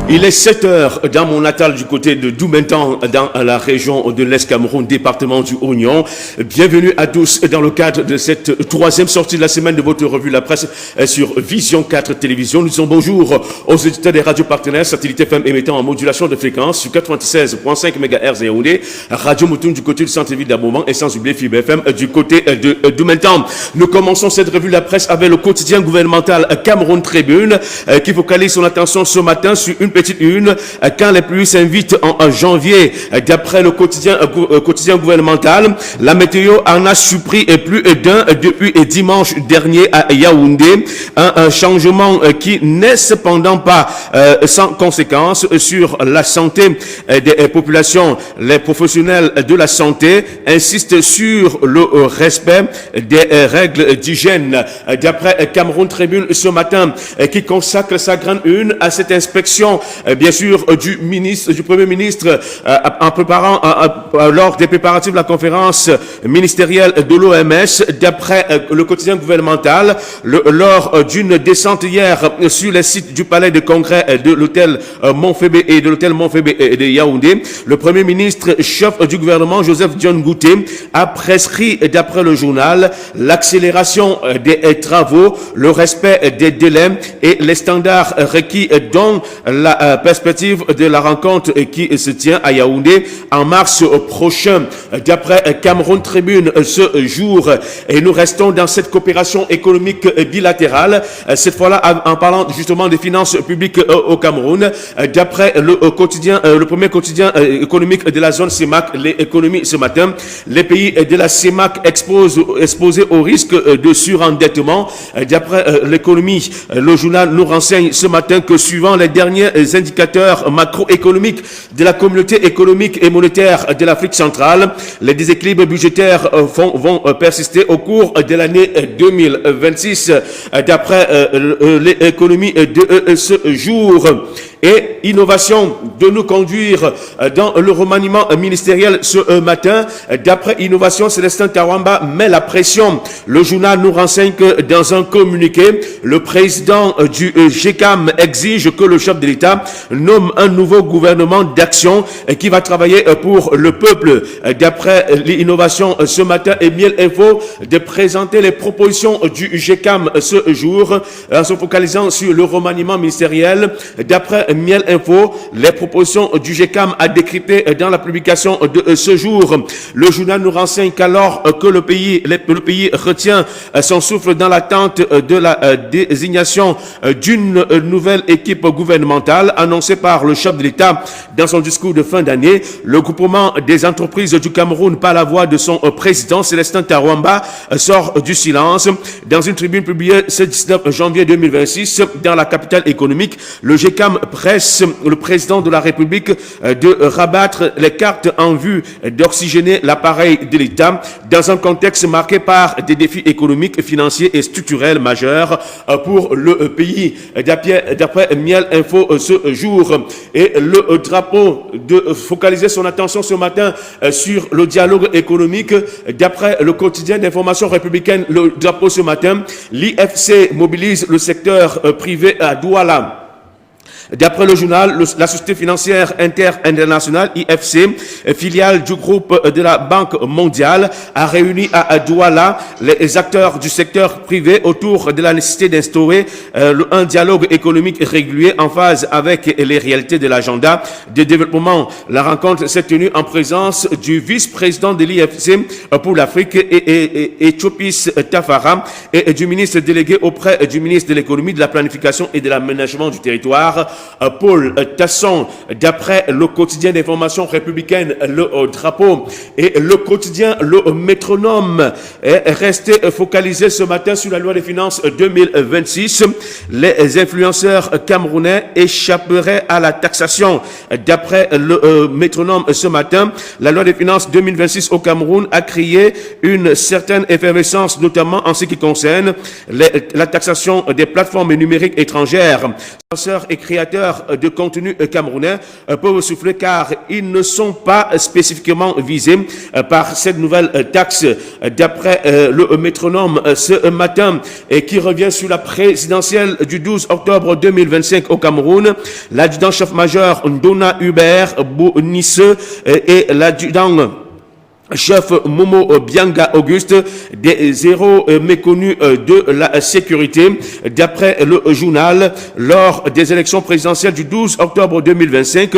Il est 7 heures dans mon natal du côté de Doumentan, dans la région de l'Est Cameroun, département du Oignon. Bienvenue à tous dans le cadre de cette troisième sortie de la semaine de votre revue La Presse sur Vision 4 Télévision. Nous disons bonjour aux éditeurs des radios partenaires, Satellite FM émettant en modulation de fréquence sur 96.5 MHz Yaoundé, Radio Moutoun du côté du centre-ville d'Abouman et sans oublier Fibre FM du côté de Doumentan. Nous commençons cette revue La Presse avec le quotidien gouvernemental Cameroun Tribune qui focalise son attention ce matin sur une petite une, quand les pluies s'invitent en janvier. D'après le quotidien gouvernemental, la météo en a surpris plus d'un depuis dimanche dernier à Yaoundé. Un changement qui n'est cependant pas sans conséquences sur la santé des populations. Les professionnels de la santé insistent sur le respect des règles d'hygiène. D'après Cameroun Tribune ce matin, qui consacre sa grande une à cette inspection, bien sûr, du Premier ministre, en préparant, lors des préparatifs de la conférence ministérielle de l'OMS, d'après le quotidien gouvernemental, lors d'une descente hier sur les sites du palais de congrès de l'hôtel Montfébé et de l'hôtel Montfébé de Yaoundé, le Premier ministre, chef du gouvernement, Joseph John Gouté, a prescrit, d'après le journal, l'accélération des travaux, le respect des délais et les standards requis, dont la perspective de la rencontre qui se tient à Yaoundé en mars prochain. D'après Cameroun Tribune ce jour, et nous restons dans cette coopération économique bilatérale, cette fois-là en parlant justement des finances publiques au Cameroun. D'après le premier quotidien économique de la zone CEMAC, l'économie ce matin, les pays de la CEMAC exposés au risque de surendettement. D'après l'économie, le journal nous renseigne ce matin que suivant les derniers indicateurs macroéconomiques de la communauté économique et monétaire de l'Afrique centrale, les déséquilibres budgétaires vont persister au cours de l'année 2026. D'après l'économie de ce jour. Et innovation de nous conduire dans le remaniement ministériel ce matin. D'après Innovation, Célestin Tawamba met la pression. Le journal nous renseigne que dans un communiqué, le président du GECAM exige que le chef de l'État nomme un nouveau gouvernement d'action qui va travailler pour le peuple. D'après l'Innovation ce matin, et Miel Info de présenter les propositions du GECAM ce jour en se focalisant sur le remaniement ministériel. D'après Miel Info, les propositions du GECAM à décrypter dans la publication de ce jour. Le journal nous renseigne qu'alors que le pays retient son souffle dans l'attente de la désignation d'une nouvelle équipe gouvernementale annoncée par le chef de l'État dans son discours de fin d'année, le groupement des entreprises du Cameroun par la voix de son président Célestin Tawamba sort du silence. Dans une tribune publiée ce 19 janvier 2026 dans la capitale économique, le GECAM presse le président de la République de rabattre les cartes en vue d'oxygéner l'appareil de l'État dans un contexte marqué par des défis économiques, financiers et structurels majeurs pour le pays. D'après Miel Info ce jour, et le drapeau de focaliser son attention ce matin sur le dialogue économique. D'après le quotidien d'information républicaine, le drapeau ce matin, l'IFC mobilise le secteur privé à Douala. D'après le journal, la Société financière internationale, IFC, filiale du groupe de la Banque mondiale, a réuni à Douala les acteurs du secteur privé autour de la nécessité d'instaurer un dialogue économique régulier en phase avec les réalités de l'agenda de développement. La rencontre s'est tenue en présence du vice-président de l'IFC pour l'Afrique, Ethiopis Tafara, et du ministre délégué auprès du ministre de l'économie, de la planification et de l'aménagement du territoire, Paul Tasson. D'après le quotidien d'information républicaine, le drapeau, et le quotidien, le métronome, est resté focalisé ce matin sur la loi des finances 2026. Les influenceurs camerounais échapperaient à la taxation. D'après le métronome ce matin, la loi des finances 2026 au Cameroun a créé une certaine effervescence, notamment en ce qui concerne la taxation des plateformes numériques étrangères. Influenceurs et créateurs créateurs de contenu camerounais peuvent souffler car ils ne sont pas spécifiquement visés par cette nouvelle taxe. D'après le métronome ce matin, et qui revient sur la présidentielle du 12 octobre 2025 au Cameroun, l'adjudant-chef-major Ndona Hubert Bonisse et l'adjudant chef Momo Bianga Auguste, des héros méconnus de la sécurité. D'après le journal, lors des élections présidentielles du 12 octobre 2025,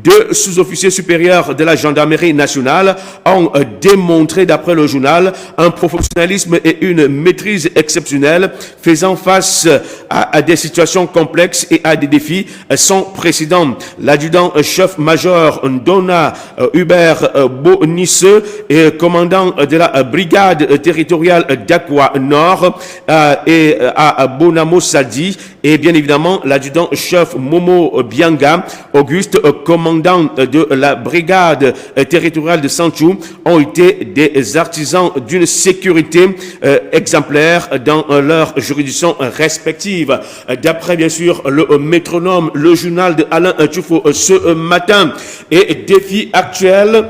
deux sous-officiers supérieurs de la gendarmerie nationale ont démontré, d'après le journal, un professionnalisme et une maîtrise exceptionnelle, faisant face à des situations complexes et à des défis sans précédent. L'adjudant-chef-major Ndona Hubert Bonisse et commandant de la brigade territoriale d'Aqua Nord et à Bonamo Sadi, et bien évidemment l'adjudant-chef Momo Bianga Auguste, commandant de la brigade territoriale de Sanchou, ont été des artisans d'une sécurité exemplaire dans leur juridiction respective. D'après bien sûr le métronome, le journal de Alain Tchoufo ce matin, et défi actuel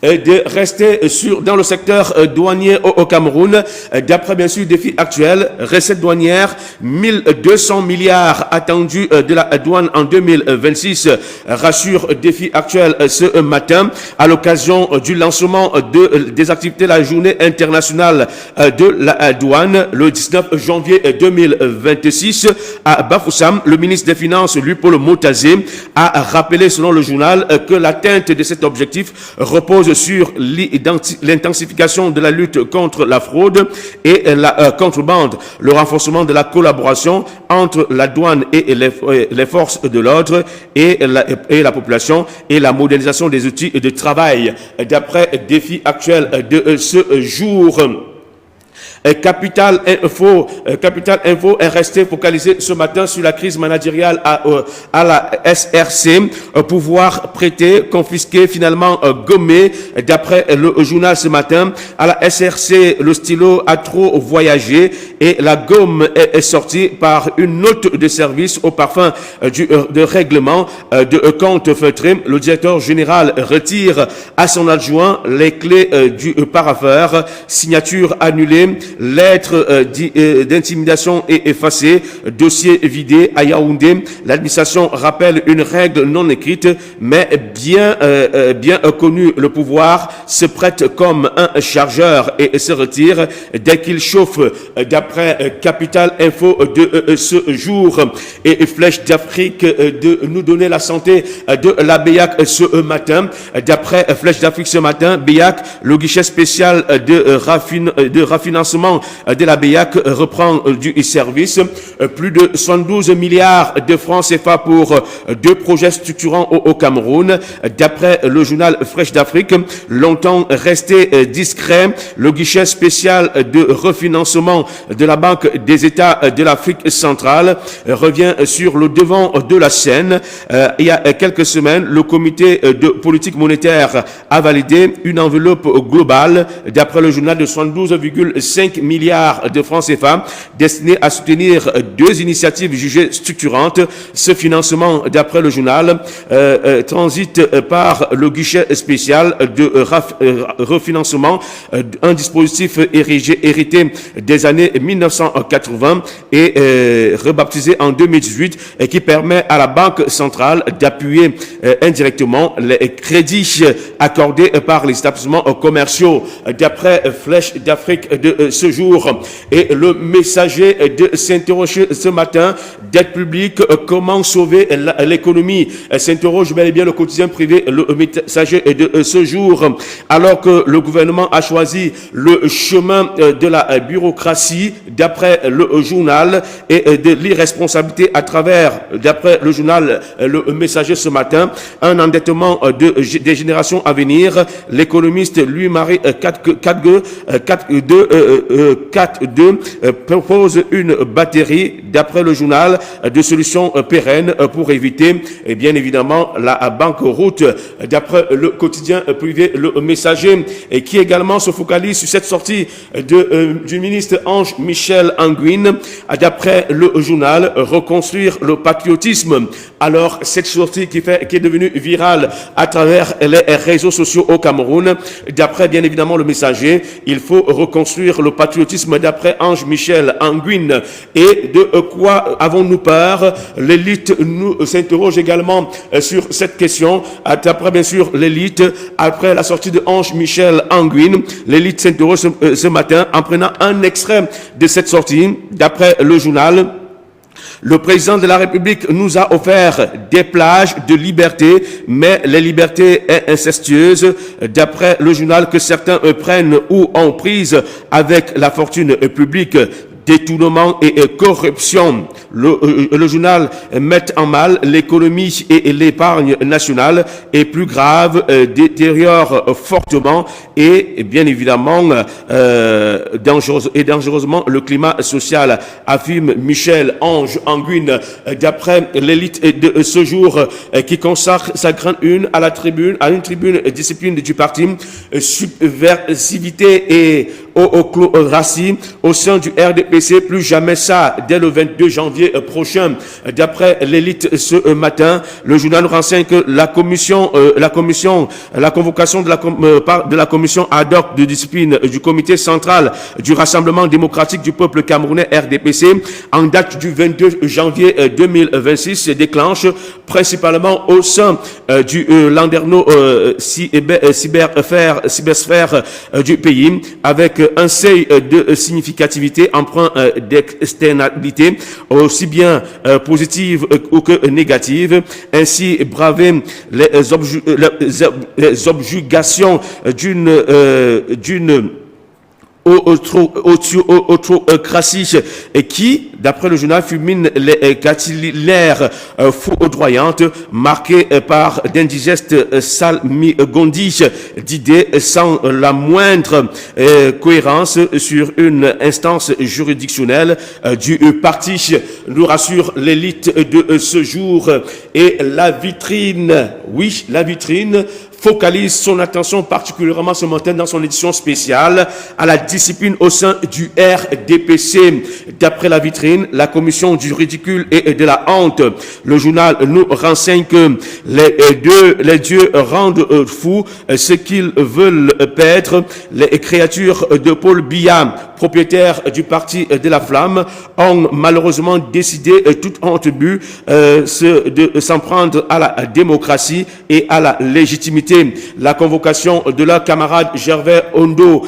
de rester dans le secteur douanier au Cameroun. D'après bien sûr défi actuel, recettes douanières 1200 milliards attendus de la douane en 2026, rassure défi actuel ce matin à l'occasion du lancement des activités de la journée internationale de la douane le 19 janvier 2026 à Bafoussam. Le ministre des Finances, Lupaul Motazé, a rappelé selon le journal que l'atteinte de cet objectif repose sur l'intensification de la lutte contre la fraude et la contrebande, le renforcement de la collaboration entre la douane et les forces de l'ordre et la population, et la modernisation des outils de travail. D'après défi actuel de ce jour, Capital Info est resté focalisé ce matin sur la crise managériale à la SRC, pouvoir prêter, confisquer, finalement gommé. D'après le journal ce matin, à la SRC, le stylo a trop voyagé et la gomme est sortie par une note de service au parfum de règlement de compte feutré. Le directeur général retire à son adjoint les clés du parapheur, signature annulée, lettre d'intimidation est effacée, dossier vidé à Yaoundé. L'administration rappelle une règle non écrite, mais bien connue. Le pouvoir se prête comme un chargeur et se retire dès qu'il chauffe. D'après Capital Info de ce jour, et Flèche d'Afrique de nous donner la santé de la BEAC ce matin. D'après Flèche d'Afrique ce matin, BEAC, le guichet spécial de rafinancement de la BEAC reprend du service. Plus de 72 milliards de francs CFA pour deux projets structurants au Cameroun. D'après le journal Flèche d'Afrique, longtemps resté discret, le guichet spécial de refinancement de la Banque des États de l'Afrique centrale revient sur le devant de la scène. Il y a quelques semaines, le comité de politique monétaire a validé une enveloppe globale, d'après le journal, de 72,5 milliards de francs CFA destinés à soutenir deux initiatives jugées structurantes. Ce financement, d'après le journal, transite par le guichet spécial de refinancement, un dispositif hérité des années 1980 et rebaptisé en 2018, et qui permet à la Banque centrale d'appuyer indirectement les crédits accordés par les établissements commerciaux. D'après Flèche d'Afrique de ce jour, et le Messager de s'interroger ce matin, dette publique, comment sauver l'économie, s'interroge bel et bien le quotidien privé, le Messager de ce jour. Alors que le gouvernement a choisi le chemin de la bureaucratie, d'après le journal, et de l'irresponsabilité à travers, d'après le journal, le Messager ce matin, un endettement des générations à venir. L'économiste Louis-Marie Cadgue propose une batterie, d'après le journal, de solutions pérennes pour éviter, et bien évidemment, la banqueroute. D'après le quotidien privé, le Messager, et qui également se focalise focalise sur cette sortie du ministre Ange Michel Anguine. D'après le journal, reconstruire le patriotisme. Alors, cette sortie qui est devenue virale à travers les réseaux sociaux au Cameroun, d'après bien évidemment le Messager, il faut reconstruire le patriotisme d'après Ange Michel Anguine. Et de quoi avons-nous peur? L'élite nous s'interroge également sur cette question. D'après bien sûr l'élite, après la sortie de Ange Michel Anguine, l'élite s'interroge ce matin en prenant un extrait de cette sortie. D'après le journal, le président de la République nous a offert des plages de liberté, mais les libertés incestueuses, d'après le journal, que certains prennent ou ont prise avec la fortune publique. Détournement et corruption. Le journal met en mal l'économie et l'épargne nationale, et plus grave, détériore fortement et bien évidemment dangereusement le climat social, affirme Michel Ange Anguine. D'après l'élite de ce jour, qui consacre sa grande une à une tribune discipline du parti, subversivité et autocratie au sein du RDPC, plus jamais ça, dès le 22 janvier prochain. D'après l'élite ce matin, le journal nous renseigne que la convocation de la commission ad hoc de discipline du comité central du Rassemblement démocratique du peuple camerounais RDPC, en date du 22 janvier 2026, se déclenche principalement au sein du landerneau cybersphère du pays, avec un seuil de significativité emprunt d'externalité, aussi bien positive ou que négative, ainsi braver les objurgations d'une autocratie qui, d'après le journal, fulmine les capillaires foudroyantes marquées par d'indigestes salmigondis d'idées sans la moindre cohérence sur une instance juridictionnelle du parti, nous rassure l'élite de ce jour. Et la vitrine, oui, la vitrine focalise son attention particulièrement ce matin dans son édition spéciale à la discipline au sein du RDPC. D'après la vitrine, la commission du ridicule et de la honte. Le journal nous renseigne que les dieux rendent fous ce qu'ils veulent paître. Les créatures de Paul Biya, propriétaire du parti de la Flamme, ont malheureusement décidé, toute honte but, de s'en prendre à la démocratie et à la légitimité. La convocation de leur camarade Gervais Ondo,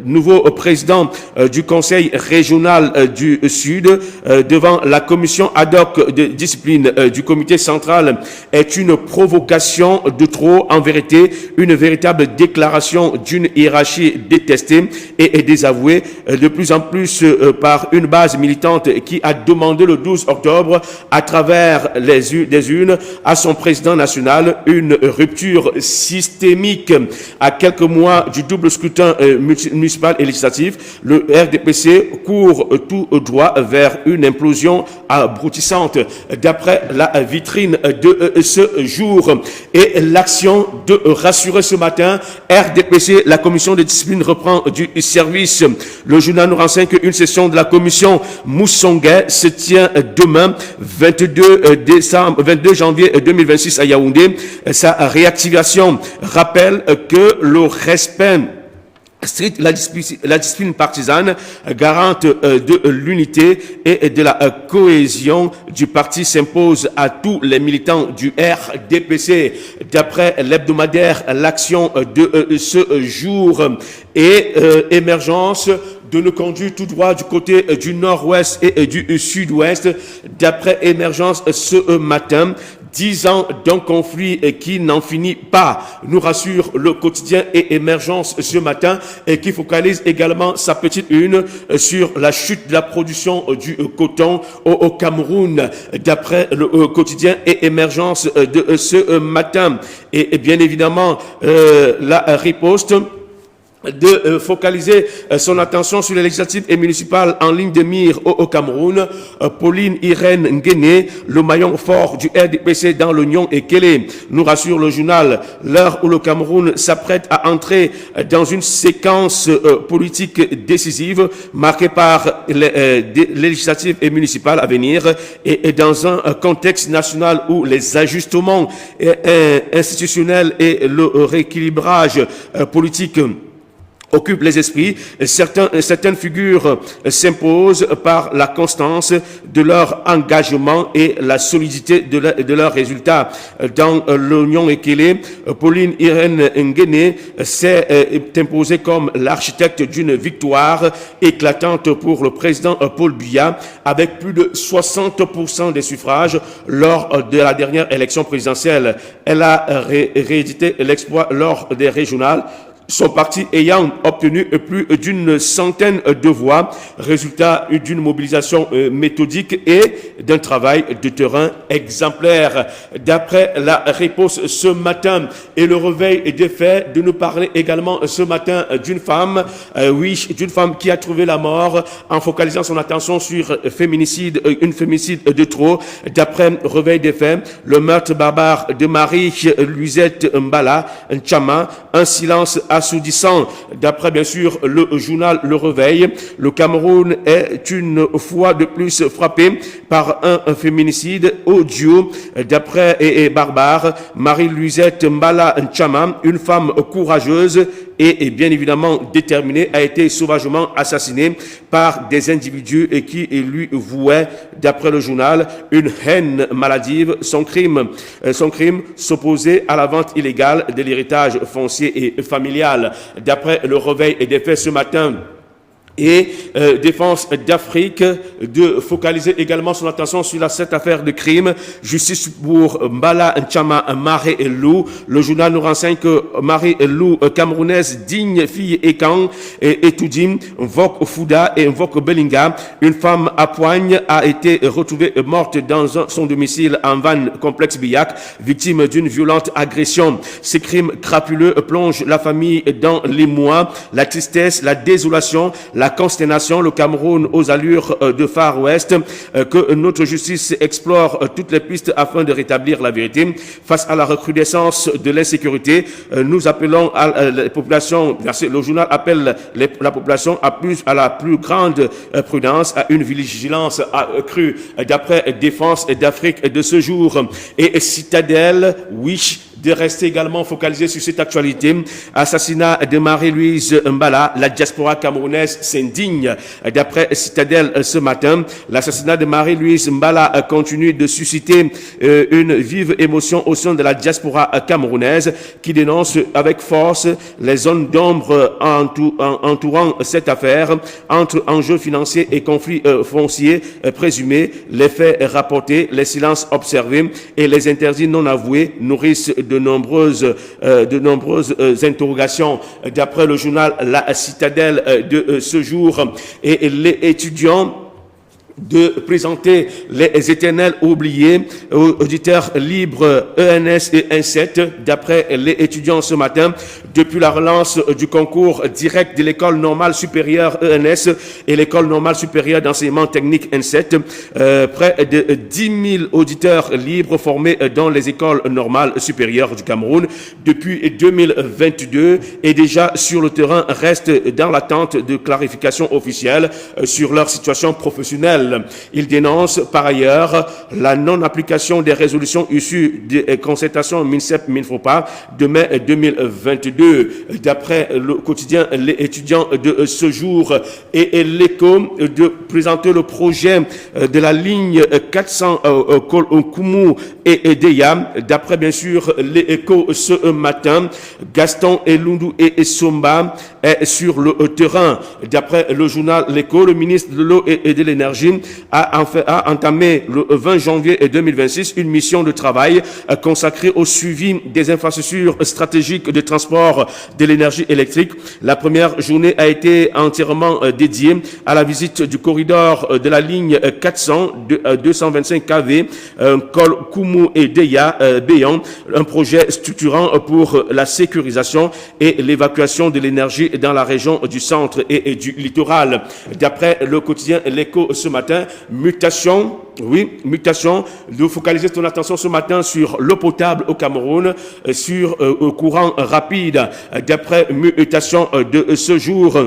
nouveau président du conseil régional du Sud, devant la commission ad hoc de discipline du comité central, est une provocation de trop. En vérité, une véritable déclaration d'une hiérarchie détestée et désavouée de plus en plus par une base militante qui a demandé le 12 octobre à travers des urnes à son président national une rupture systémique. À quelques mois du double scrutin municipal et législatif, le RDPC court tout droit vers une implosion abrutissante. D'après la vitrine de ce jour et l'action de rassurer ce matin, RDPC, la commission de discipline reprend du service. Le journal nous renseigne qu'une session de la commission Moussonguet se tient demain, 22 janvier 2026 à Yaoundé. Sa réactivation rappelle que le respect strict, la discipline partisane, garante de l'unité et de la cohésion du parti, s'impose à tous les militants du RDPC. D'après l'hebdomadaire L'action de ce jour et émergence de nous conduire tout droit du côté du nord-ouest et du sud-ouest. D'après Émergence ce matin, 10 ans d'un conflit qui n'en finit pas, nous rassure le quotidien et Émergence ce matin, et qui focalise également sa petite une sur la chute de la production du coton au Cameroun. D'après le quotidien et Émergence de ce matin, et bien évidemment la riposte de focaliser son attention sur les législatives et municipales en ligne de mire au Cameroun. Pauline Irène Nguéné, le maillon fort du RDPC dans l'Union et Kélé, nous rassure le journal. L'heure où le Cameroun s'apprête à entrer dans une séquence politique décisive marquée par les législatives et municipales à venir et dans un contexte national où les ajustements institutionnels et le rééquilibrage politique occupent les esprits. Certaines figures s'imposent par la constance de leur engagement et la solidité de leurs résultats. Dans l'Union Ekele, Pauline Irène Nguéné s'est imposée comme l'architecte d'une victoire éclatante pour le président Paul Biya, avec plus de 60% des suffrages lors de la dernière élection présidentielle. Elle a réédité l'exploit lors des régionales, son parti ayant obtenu plus d'une centaine de voix, résultat d'une mobilisation méthodique et d'un travail de terrain exemplaire. D'après la réponse ce matin et le réveil des faits, de nous parler également ce matin d'une femme, d'une femme qui a trouvé la mort en focalisant son attention sur une féminicide de trop. D'après réveil des faits, le meurtre barbare de Marie-Luisette Mbala Nchama, un silence assourdissant. D'après bien sûr le journal Le Réveil, le Cameroun est une fois de plus frappé par un féminicide odieux d'après et barbare. Marie-Luisette Mbala Nchama, une femme courageuse et bien évidemment déterminée, a été sauvagement assassinée par des individus qui lui vouaient, d'après le journal, une haine maladive. Son crime s'opposait à la vente illégale de l'héritage foncier et familial. D'après le réveil des faits ce matin, et Défense d'Afrique de focaliser également son attention sur cette affaire de crime. Justice pour Mbala Nchama Marie-Lou. Le journal nous renseigne que Marie-Lou, camerounaise, digne fille Ekan et Toudim, Mvok Fouda et Mvok Belinga, une femme à poigne, a été retrouvée morte dans son domicile en Van Complexe Biak, victime d'une violente agression. Ces crimes crapuleux plongent la famille dans l'émoi, la tristesse, la désolation, la consternation. Le Cameroun aux allures de Far West, que notre justice explore toutes les pistes afin de rétablir la vérité. Face à la recrudescence de l'insécurité, nous appelons à la population, le journal appelle la population à la plus grande prudence, à une vigilance accrue. D'après Défense d'Afrique de ce jour et Citadelle, oui, de rester également focalisé sur cette actualité. Assassinat de Marie-Louise Mbala, la diaspora camerounaise s'indigne. D'après Citadelle ce matin, l'assassinat de Marie-Louise Mbala continue de susciter une vive émotion au sein de la diaspora camerounaise qui dénonce avec force les zones d'ombre entourant cette affaire, entre enjeux financiers et conflits fonciers présumés, les faits rapportés, les silences observés et les interdits non avoués nourrissent de nombreuses interrogations. D'après le journal La Citadelle de ce jour, et les étudiants de présenter les éternels oubliés aux auditeurs libres ENS et INSET. D'après les étudiants ce matin, depuis la relance du concours direct de l'école normale supérieure ENS et l'école normale supérieure d'enseignement technique INSET, près de 10 000 auditeurs libres formés dans les écoles normales supérieures du Cameroun depuis 2022 et déjà sur le terrain restent dans l'attente de clarification officielle sur leur situation professionnelle. Il dénonce par ailleurs la non-application des résolutions issues des concertations MINSEP-MINFOPA de mai 2022. D'après le quotidien Les étudiants de ce jour et l'Écho, de présenter le projet de la ligne 400 Koumou et Deyam. D'après bien sûr l'Écho ce matin, Gaston Elundu et Somba est sur le terrain. D'après le journal L'Écho, le ministre de l'Eau et de l'Énergie a entamé le 20 janvier 2026 une mission de travail consacrée au suivi des infrastructures stratégiques de transport de l'énergie électrique. La première journée a été entièrement dédiée à la visite du corridor de la ligne 400 225 kV Col Koumou et Deya Béyan, un projet structurant pour la sécurisation et l'évacuation de l'énergie dans la région du centre et du littoral. D'après le quotidien L'Écho ce matin, mutation, de focaliser ton attention ce matin sur l'eau potable au Cameroun, sur courant rapide. D'après mutation de ce jour,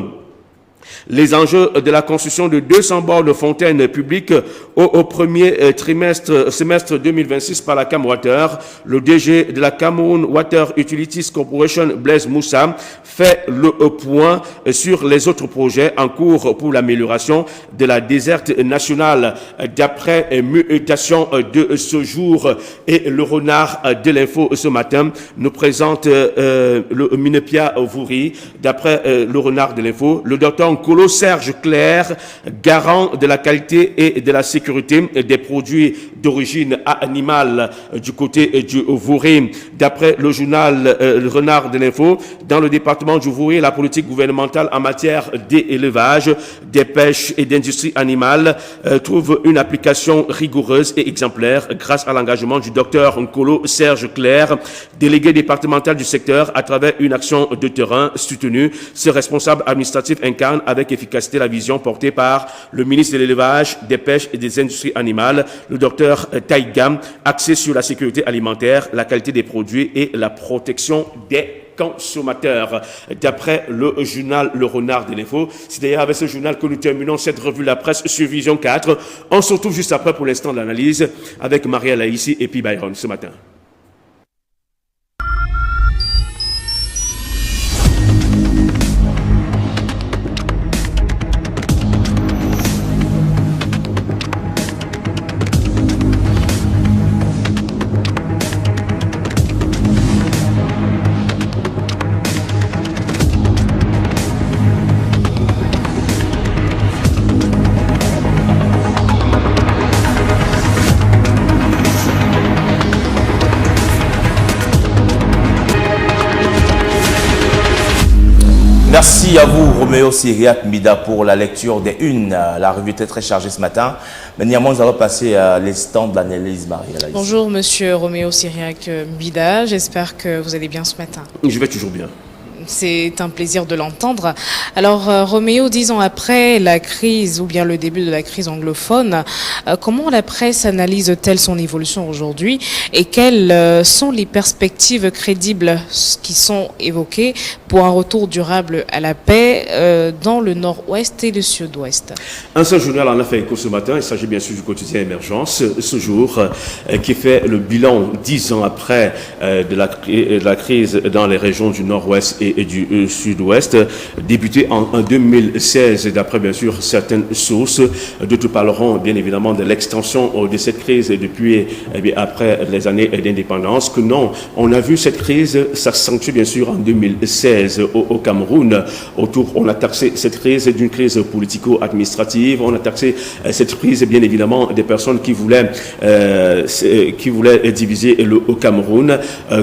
les enjeux de la construction de 200 bornes de fontaines publiques au premier semestre 2026 par la CamWater. Le DG de la Cameroun Water Utilities Corporation, Blaise Moussa, fait le point sur les autres projets en cours pour l'amélioration de la desserte nationale. D'après mutation de ce jour et le renard de l'info ce matin nous présente le Minepia Vouri. D'après le renard de l'info, le docteur Nkolo Serge Claire, garant de la qualité et de la sécurité des produits d'origine animale du côté du Vouri. D'après le journal Le Renard de l'Info, dans le département du Vouri, la politique gouvernementale en matière d'élevage, des pêches et d'industrie animale trouve une application rigoureuse et exemplaire grâce à l'engagement du docteur Nkolo Serge Claire, délégué départemental du secteur, à travers une action de terrain soutenue. Ce responsable administratif incarne avec efficacité la vision portée par le ministre de l'Élevage, des Pêches et des Industries animales, le docteur Taïgam, axé sur la sécurité alimentaire, la qualité des produits et la protection des consommateurs. D'après le journal Le Renard de l'Info, c'est d'ailleurs avec ce journal que nous terminons cette revue de la presse sur Vision 4. On se retrouve juste après pour l'instant de l'analyse avec Marielle Laïssi et puis Byron ce matin. Merci à vous, Roméo Syriac Mida, pour la lecture des unes. La revue était très chargée ce matin. Mais néanmoins, nous allons passer à l'instant de l'analyse, Marie-Alaïs. Bonjour, monsieur Roméo Syriac Mida. J'espère que vous allez bien ce matin. Je vais toujours bien. C'est un plaisir de l'entendre. Alors, Roméo, 10 ans après la crise ou bien le début de la crise anglophone, comment la presse analyse-t-elle son évolution aujourd'hui et quelles sont les perspectives crédibles qui sont évoquées pour un retour durable à la paix dans le nord-ouest et le sud-ouest? Un seul journal en a fait écho ce matin. Il s'agit bien sûr du quotidien Émergence, ce jour, qui fait le bilan 10 ans après de la crise dans les régions du nord-ouest et du sud-ouest, débuté en 2016, d'après bien sûr certaines sources. D'autres parleront bien évidemment de l'extension de cette crise depuis après les années d'indépendance. Que non, on a vu cette crise s'accentuer bien sûr en 2016 au Cameroun. On a taxé cette crise d'une crise politico-administrative. On a taxé cette crise bien évidemment des personnes qui voulaient diviser le Cameroun.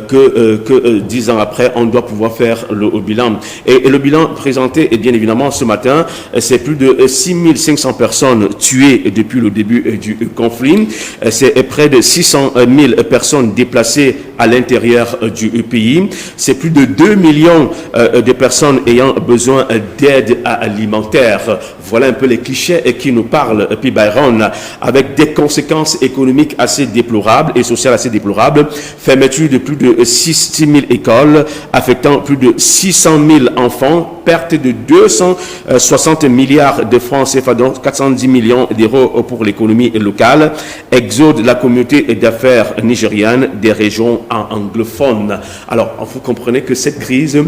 Que 10 ans après, on doit pouvoir faire au bilan. Et le bilan présenté est bien évidemment ce matin, c'est plus de 6500 personnes tuées depuis le début du conflit. C'est près de 600 000 personnes déplacées à l'intérieur du pays. C'est plus de 2 millions de personnes ayant besoin d'aide alimentaire. Voilà un peu les clichés qui nous parlent, puis Byron, avec des conséquences économiques assez déplorables et sociales assez déplorables. Fermeture de plus de 6 000 écoles, affectant plus de 600 000 enfants, perte de 260 milliards de francs CFA, donc 410 millions d'euros pour l'économie locale, exode de la communauté d'affaires nigériane des régions anglophones. Alors, vous comprenez que cette crise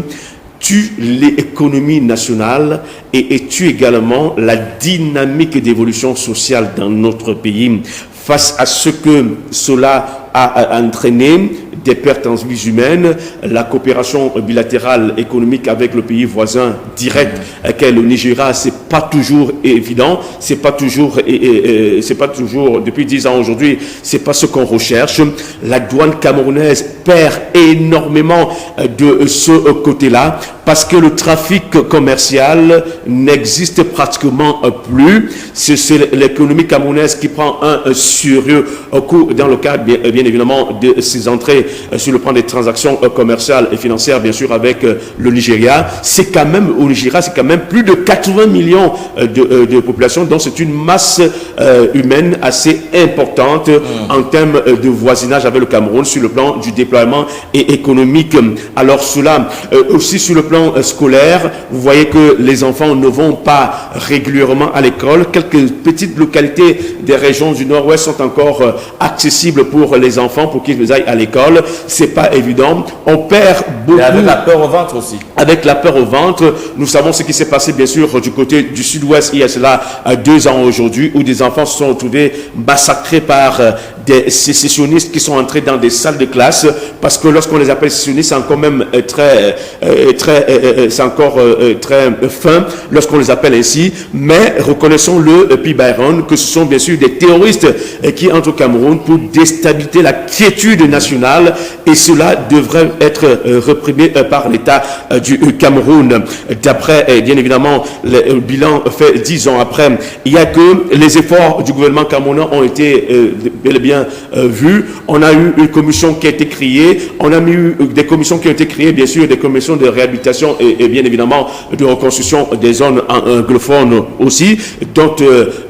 tue l'économie nationale et tue également la dynamique d'évolution sociale dans notre pays. Face à ce que cela a entraîné, des pertes en vies humaines, la coopération bilatérale économique avec le pays voisin direct qu'est le Nigeria s'est pas toujours évident, c'est pas toujours depuis 10 ans aujourd'hui, c'est pas ce qu'on recherche. La douane camerounaise perd énormément de ce côté-là parce que le trafic commercial n'existe pratiquement plus. C'est l'économie camerounaise qui prend un sérieux coup dans le cadre, bien évidemment, de ses entrées sur le plan des transactions commerciales et financières, bien sûr, avec le Nigeria. C'est quand même, au Nigeria, c'est quand même plus de 80 millions de population, donc c'est une masse humaine assez importante en termes de voisinage avec le Cameroun sur le plan du déploiement et économique. Alors cela, aussi sur le plan scolaire, vous voyez que les enfants ne vont pas régulièrement à l'école. Quelques petites localités des régions du Nord-Ouest sont encore accessibles pour les enfants, pour qu'ils aillent à l'école. C'est pas évident. On perd beaucoup. Et avec la peur au ventre aussi. Avec la peur au ventre, nous savons ce qui s'est passé bien sûr du côté du Sud-Ouest il y a cela 2 ans aujourd'hui, où des enfants se sont retrouvés massacrés par des sécessionnistes qui sont entrés dans des salles de classe, parce que lorsqu'on les appelle sécessionnistes, c'est encore même très fin lorsqu'on les appelle ainsi, mais reconnaissons-le, P. Byron, que ce sont bien sûr des terroristes qui entrent au Cameroun pour déstabiliser la quiétude nationale, et cela devrait être réprimé par l'État du Cameroun. D'après, bien évidemment, le bilan fait 10 ans après, il n'y a que les efforts du gouvernement camerounais ont été bel et bien vus. On a eu une commission qui a été créée, on a eu des commissions qui ont été créées, bien sûr, des commissions de réhabilitation et bien évidemment de reconstruction des zones anglophones aussi, dont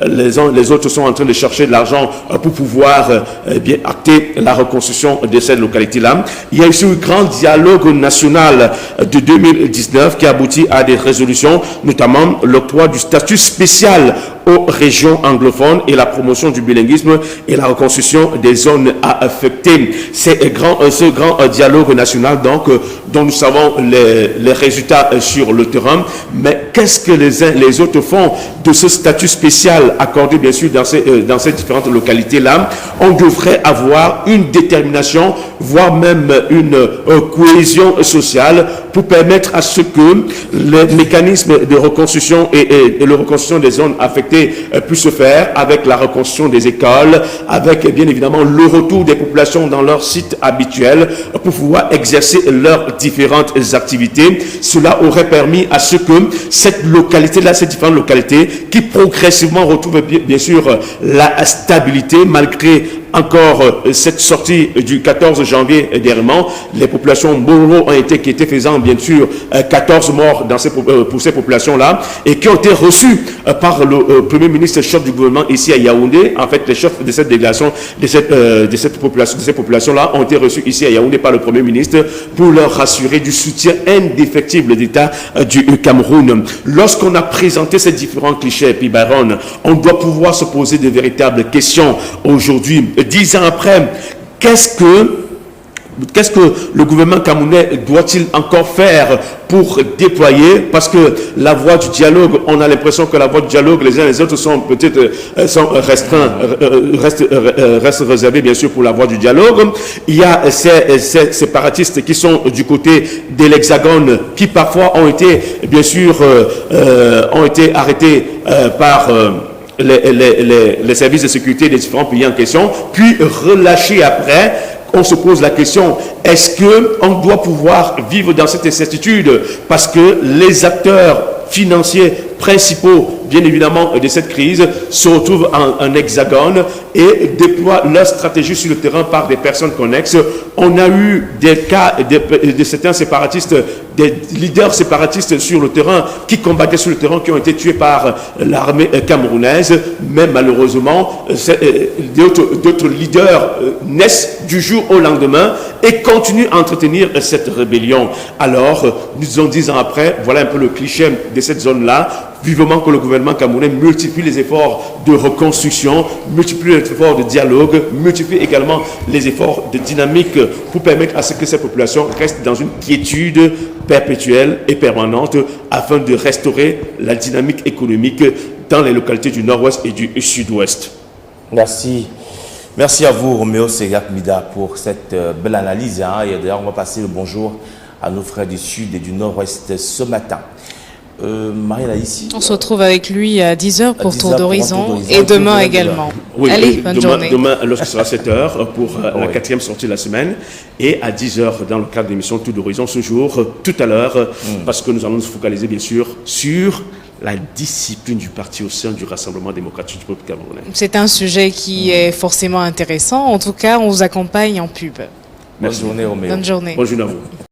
les autres sont en train de chercher de l'argent pour pouvoir bien acter la reconstruction de cette localité-là. Il y a eu un grand dialogue national de 2019 qui a abouti à des résolutions, notamment l'octroi du statut spécial aux régions anglophones et la promotion du bilinguisme et la reconstruction des zones affectées. C'est ce grand dialogue national donc dont nous savons les résultats sur le terrain. Mais qu'est-ce que les uns les autres font de ce statut spécial accordé bien sûr dans ces différentes localités-là? On devrait avoir une détermination, voire même une cohésion sociale pour permettre à ce que les mécanismes de reconstruction et de reconstruction des zones affectées puissent se faire avec la reconstruction des écoles, avec bien évidemment le retour des populations dans leur site habituel pour pouvoir exercer leurs différentes activités. Cela aurait permis à ce que cette localité-là, ces différentes localités qui progressivement retrouvent bien sûr la stabilité malgré encore cette sortie du 14 janvier dernièrement, les populations Mboro ont été qui étaient faisant bien sûr 14 morts pour ces populations-là et qui ont été reçus par le Premier ministre chef du gouvernement ici à Yaoundé. En fait, les chefs de cette délégation, de ces populations-là ont été reçus ici à Yaoundé par le Premier ministre pour leur rassurer du soutien indéfectible d'État du Cameroun. Lorsqu'on a présenté ces différents clichés, puis Byron, on doit pouvoir se poser de véritables questions aujourd'hui. 10 ans après, qu'est-ce que le gouvernement camerounais doit-il encore faire pour déployer? Parce que la voie du dialogue, on a l'impression que la voie du dialogue, les uns et les autres sont peut-être restent réservés bien sûr pour la voie du dialogue. Il y a ces séparatistes qui sont du côté de l'Hexagone, qui parfois ont été bien sûr arrêtés par les services de sécurité des différents pays en question, puis relâchés après. On se pose la question, est-ce qu'on doit pouvoir vivre dans cette incertitude parce que les acteurs financiers principaux, bien évidemment, de cette crise se retrouvent en hexagone et déploient leur stratégie sur le terrain par des personnes connexes. On a eu des cas de certains séparatistes, des leaders séparatistes sur le terrain, qui combattaient sur le terrain, qui ont été tués par l'armée camerounaise, mais malheureusement, d'autres leaders naissent du jour au lendemain et continuent à entretenir cette rébellion. Alors, nous en 10 ans après, voilà un peu le cliché de cette zone-là. Vivement que le gouvernement camerounais multiplie les efforts de reconstruction, multiplie les efforts de dialogue, multiplie également les efforts de dynamique pour permettre à ce que cette population reste dans une quiétude perpétuelle et permanente afin de restaurer la dynamique économique dans les localités du Nord-Ouest et du Sud-Ouest. Merci. Merci à vous, Roméo Segap Mida, pour cette belle analyse. Et d'ailleurs, on va passer le bonjour à nos frères du Sud et du Nord-Ouest ce matin. Marielle ici. On se retrouve avec lui à 10h pour 10h Tour pour d'Horizon Tour d'Horizon. et demain Tour également. Oui, Allez, oui, bonne journée. demain, lorsqu'il sera 7h pour la Oui. 4e sortie de la semaine et à 10h dans le cadre de l'émission Tour d'Horizon ce jour, tout à l'heure, parce que nous allons nous focaliser bien sûr sur la discipline du parti au sein du Rassemblement démocratique du peuple camerounais. C'est un sujet qui est forcément intéressant. En tout cas, on vous accompagne en pub. Bonne journée, Roméo. Bonne journée. Bonne journée à vous.